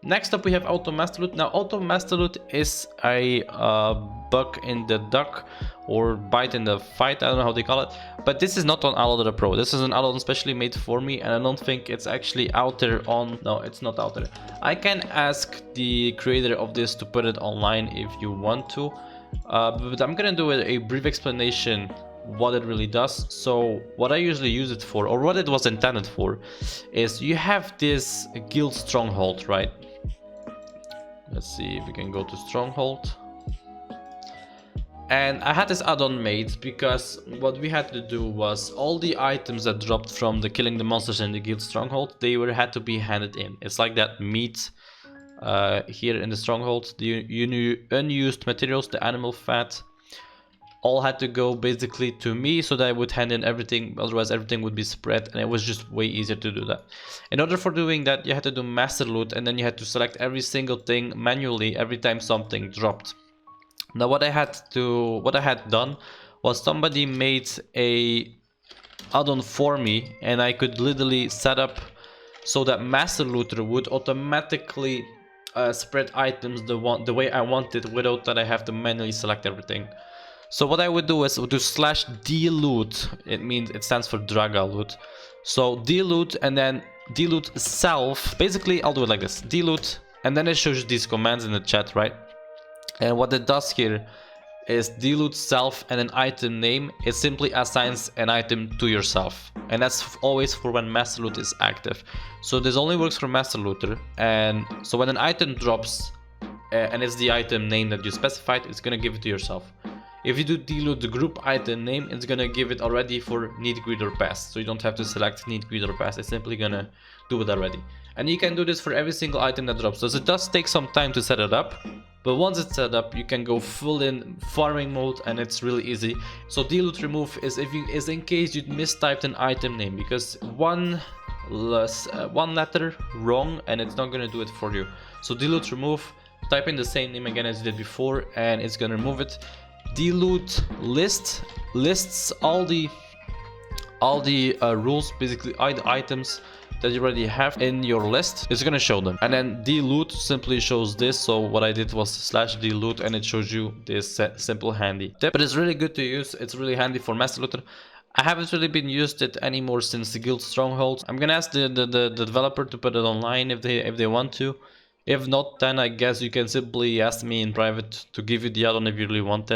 Next up we have AutoMasterLoot. Now AutoMasterLoot is a bug in the duck or bite in the fight, I don't know how they call it, but this is not on Allods Pro. This is an Allods specially made for me, and I don't think it's actually out there on... No, it's not out there. I can ask the creator of this to put it online if you want to, but I'm gonna do a brief explanation what it really does. So what I usually use it for, or what it was intended for, is you have this guild stronghold, right? Let's see if we can go to stronghold. And I had this add-on made because what we had to do was all the items that dropped from the killing the monsters in the guild stronghold, they had to be handed in. It's like that meat here in the stronghold, the unused materials, the animal fat, all had to go basically to me so that I would hand in everything, otherwise everything would be spread, and it was just way easier to do that. In order for doing that, you had to do master loot, and then you had to select every single thing manually every time something dropped. Now what I had done was somebody made a add-on for me, and I could literally set up so that master looter would automatically spread items the way I wanted without that I have to manually select everything. So what I would do is do /dloot. It stands for Dragagon. So dloot and then dloot self. Basically, I'll do it like this: dloot, and then it shows you these commands in the chat, right? And what it does here is dloot self and an item name. It simply assigns an item to yourself, and that's always for when master loot is active. So this only works for master looter, and so when an item drops and it's the item name that you specified, it's gonna give it to yourself. If you do dloot the group item name, it's gonna give it already for need, greed, or pass. So you don't have to select need, greed, or pass. It's simply gonna do it already. And you can do this for every single item that drops. So it does take some time to set it up, but once it's set up, you can go full in farming mode, and it's really easy. So dloot remove is in case you mistyped an item name, because one letter wrong and it's not gonna do it for you. So dloot remove, type in the same name again as you did before, and it's gonna remove it. Dloot lists all the rules, basically all the items that you already have in your list. It's gonna show them, and then dloot simply shows this. So what I did was /dloot, and it shows you this simple handy tip. But it's really good to use. It's really handy for master looter. I haven't really been used it anymore since the guild stronghold. I'm gonna ask the developer to put it online if they want to. If not, then I guess you can simply ask me in private to give you the add-on if you really want it.